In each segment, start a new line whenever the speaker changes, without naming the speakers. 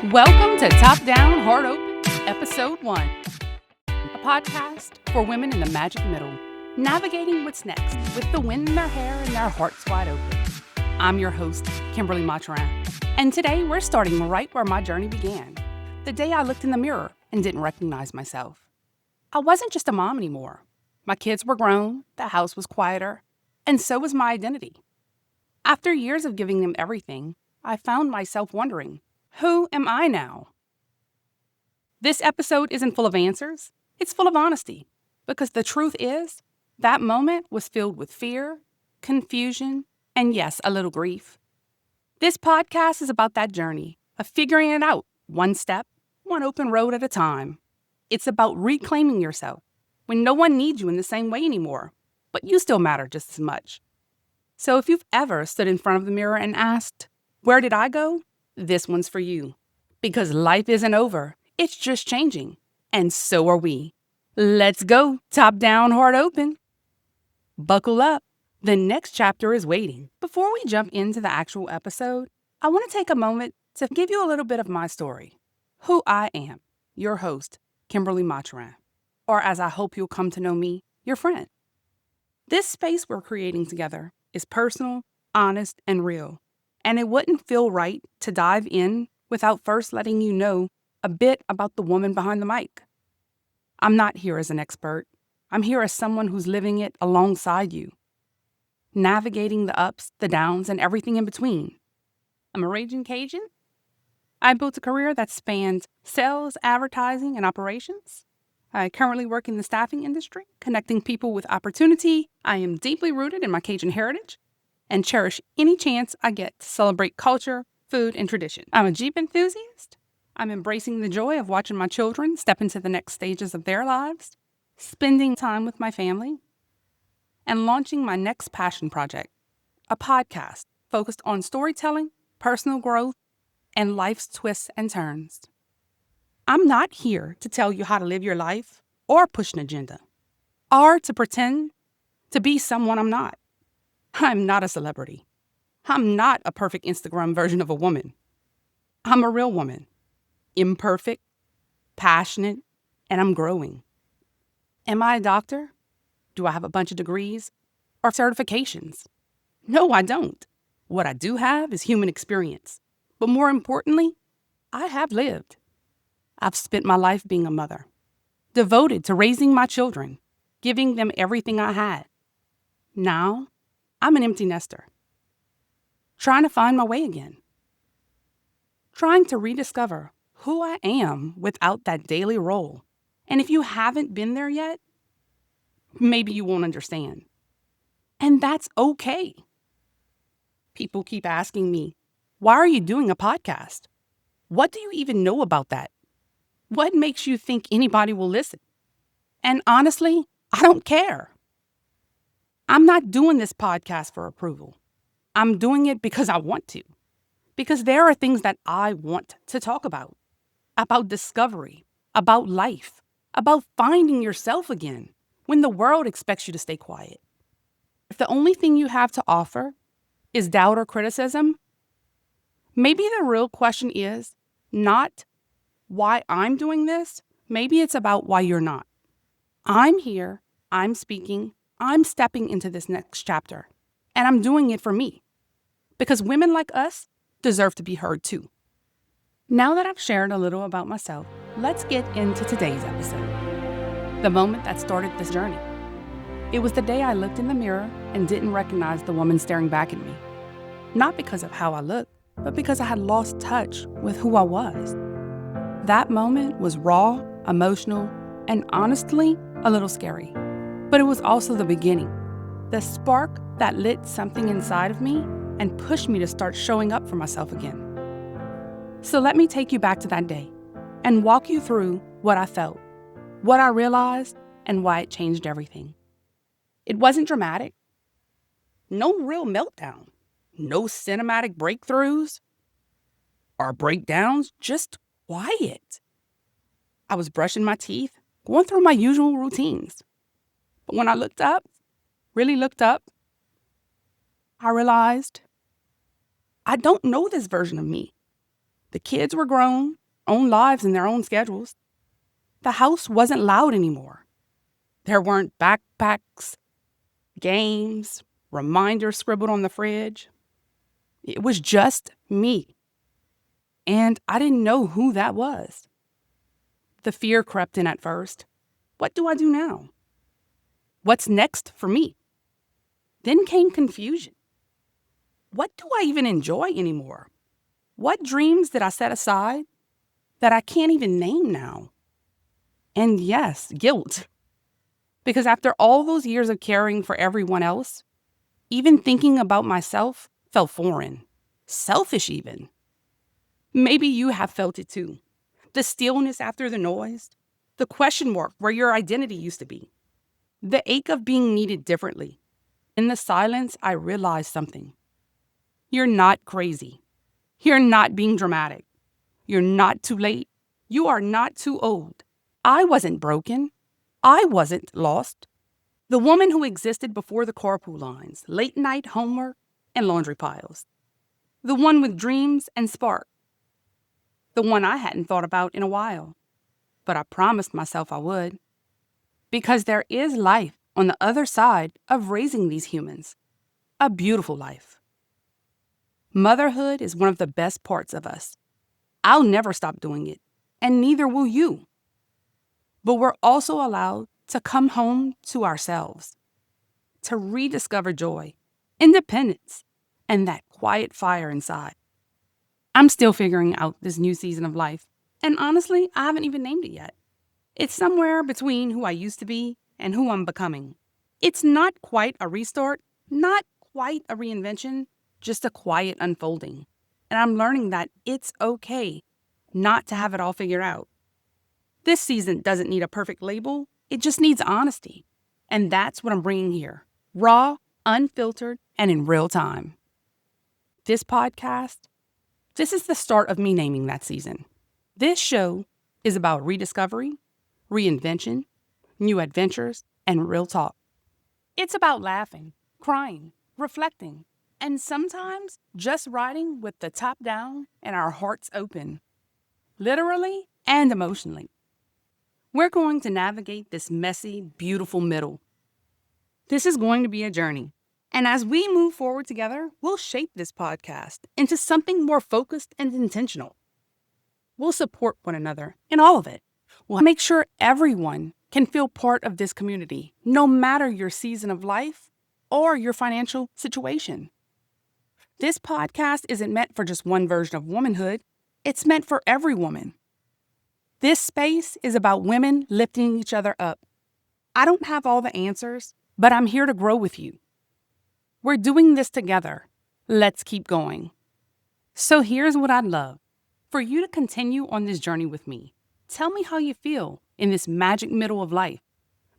Welcome to Top Down, Heart Open, Episode 1, a podcast for women in the magic middle, navigating what's next with the wind in their hair and their hearts wide open. I'm your host, Kimberly Matra, and today we're starting right where my journey began, the day I looked in the mirror and didn't recognize myself. I wasn't just a mom anymore. My kids were grown, the house was quieter, and so was my identity. After years of giving them everything, I found myself wondering, who am I now? This episode isn't full of answers. It's full of honesty. Because the truth is, that moment was filled with fear, confusion, and yes, a little grief. This podcast is about that journey of figuring it out, one step, one open road at a time. It's about reclaiming yourself when no one needs you in the same way anymore, but you still matter just as much. So if you've ever stood in front of the mirror and asked, where did I go? This one's for you. Because life isn't over. It's just changing. And so are we. Let's go. Top down, heart open. Buckle up. The next chapter is waiting. Before we jump into the actual episode, I want to take a moment to give you a little bit of my story. Who I am, your host, Kimberly Matra. Or as I hope you'll come to know me, your friend. This space we're creating together is personal, honest, and real. And it wouldn't feel right to dive in without first letting you know a bit about the woman behind the mic. I'm not here as an expert. I'm here as someone who's living it alongside you, navigating the ups, the downs, and everything in between. I'm a raging Cajun. I built a career that spans sales, advertising, and operations. I currently work in the staffing industry, connecting people with opportunity. I am deeply rooted in my Cajun heritage and cherish any chance I get to celebrate culture, food, and tradition. I'm a Jeep enthusiast. I'm embracing the joy of watching my children step into the next stages of their lives, spending time with my family, and launching my next passion project, a podcast focused on storytelling, personal growth, and life's twists and turns. I'm not here to tell you how to live your life or push an agenda, or to pretend to be someone I'm not. I'm not a celebrity. I'm not a perfect Instagram version of a woman. I'm a real woman, imperfect, passionate, and I'm growing. Am I a doctor? Do I have a bunch of degrees or certifications? No, I don't. What I do have is human experience. But more importantly, I have lived. I've spent my life being a mother, devoted to raising my children, giving them everything I had. Now, I'm an empty nester, trying to find my way again, trying to rediscover who I am without that daily role. And if you haven't been there yet, maybe you won't understand. And that's okay. People keep asking me, why are you doing a podcast? What do you even know about that? What makes you think anybody will listen? And honestly, I don't care. I'm not doing this podcast for approval. I'm doing it because I want to. Because there are things that I want to talk about discovery, about life, about finding yourself again when the world expects you to stay quiet. If the only thing you have to offer is doubt or criticism, maybe the real question is not why I'm doing this. Maybe it's about why you're not. I'm here, I'm speaking, I'm stepping into this next chapter, and I'm doing it for me. Because women like us deserve to be heard too. Now that I've shared a little about myself, let's get into today's episode. The moment that started this journey. It was the day I looked in the mirror and didn't recognize the woman staring back at me. Not because of how I looked, but because I had lost touch with who I was. That moment was raw, emotional, and honestly, a little scary. But it was also the beginning. The spark that lit something inside of me and pushed me to start showing up for myself again. So let me take you back to that day and walk you through what I felt, what I realized, and why it changed everything. It wasn't dramatic. No real meltdown. No cinematic breakthroughs or breakdowns, just quiet. I was brushing my teeth, going through my usual routines. But when I looked up, really looked up, I realized I don't know this version of me. The kids were grown, own lives and their own schedules. The house wasn't loud anymore. There weren't backpacks, games, reminders scribbled on the fridge. It was just me. And I didn't know who that was. The fear crept in at first. What do I do now? What's next for me? Then came confusion. What do I even enjoy anymore? What dreams did I set aside that I can't even name now? And yes, guilt. Because after all those years of caring for everyone else, even thinking about myself felt foreign, selfish even. Maybe you have felt it too. The stillness after the noise, the question mark where your identity used to be, the ache of being needed differently. In the silence, I realized something. You're not crazy. You're not being dramatic. You're not too late. You are not too old. I wasn't broken. I wasn't lost. The woman who existed before the carpool lines, late night homework, and laundry piles. The one with dreams and spark. The one I hadn't thought about in a while. But I promised myself I would. Because there is life on the other side of raising these humans. A beautiful life. Motherhood is one of the best parts of us. I'll never stop doing it, and neither will you. But we're also allowed to come home to ourselves, to rediscover joy, independence, and that quiet fire inside. I'm still figuring out this new season of life, and honestly, I haven't even named it yet. It's somewhere between who I used to be and who I'm becoming. It's not quite a restart, not quite a reinvention, just a quiet unfolding. And I'm learning that it's okay not to have it all figured out. This season doesn't need a perfect label. It just needs honesty. And that's what I'm bringing here. Raw, unfiltered, and in real time. This podcast, this is the start of me naming that season. This show is about rediscovery, reinvention, new adventures, and real talk. It's about laughing, crying, reflecting, and sometimes just riding with the top down and our hearts open, literally and emotionally. We're going to navigate this messy, beautiful middle. This is going to be a journey. And as we move forward together, we'll shape this podcast into something more focused and intentional. We'll support one another in all of it. We'll make sure everyone can feel part of this community, no matter your season of life or your financial situation. This podcast isn't meant for just one version of womanhood. It's meant for every woman. This space is about women lifting each other up. I don't have all the answers, but I'm here to grow with you. We're doing this together. Let's keep going. So here's what I'd love. For you to continue on this journey with me. Tell me how you feel in this magic middle of life.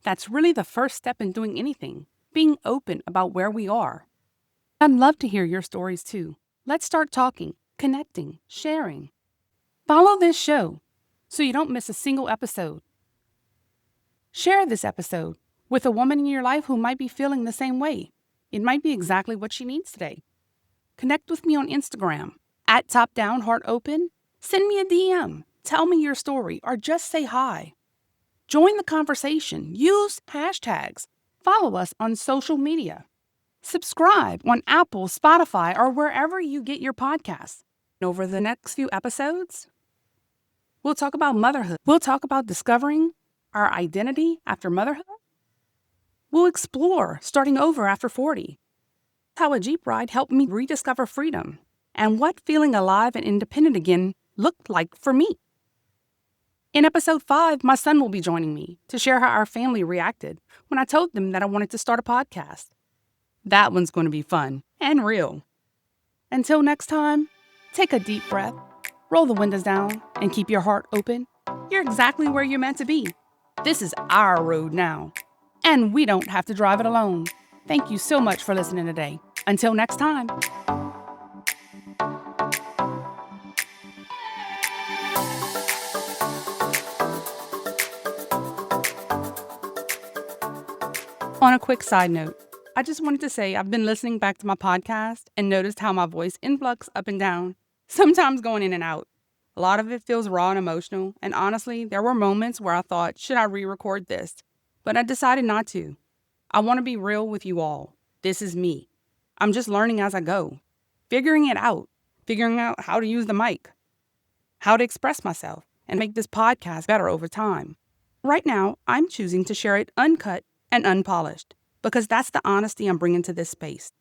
That's really the first step in doing anything, being open about where we are. I'd love to hear your stories too. Let's start talking, connecting, sharing. Follow this show so you don't miss a single episode. Share this episode with a woman in your life who might be feeling the same way. It might be exactly what she needs today. Connect with me on Instagram at @TopDownHeartOpen. Send me a DM. Tell me your story or just say hi. Join the conversation. Use hashtags. Follow us on social media. Subscribe on Apple, Spotify, or wherever you get your podcasts. Over the next few episodes, we'll talk about motherhood. We'll talk about discovering our identity after motherhood. We'll explore starting over after 40. How a Jeep ride helped me rediscover freedom and what feeling alive and independent again looked like for me. In episode 5, my son will be joining me to share how our family reacted when I told them that I wanted to start a podcast. That one's going to be fun and real. Until next time, take a deep breath, roll the windows down, and keep your heart open. You're exactly where you're meant to be. This is our road now, and we don't have to drive it alone. Thank you so much for listening today. Until next time. On a quick side note, I just wanted to say I've been listening back to my podcast and noticed how my voice influx up and down, sometimes going in and out. A lot of it feels raw and emotional, and honestly, there were moments where I thought, should I re-record this? But I decided not to. I want to be real with you all. This is me. I'm just learning as I go, figuring out how to use the mic, how to express myself, and make this podcast better over time. Right now, I'm choosing to share it uncut and unpolished because that's the honesty I'm bringing to this space.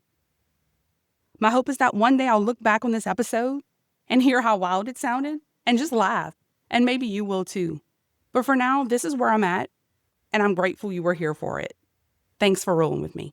My hope is that one day I'll look back on this episode and hear how wild it sounded and just laugh, and maybe you will too. But for now, this is where I'm at, and I'm grateful you were here for it. Thanks for rolling with me.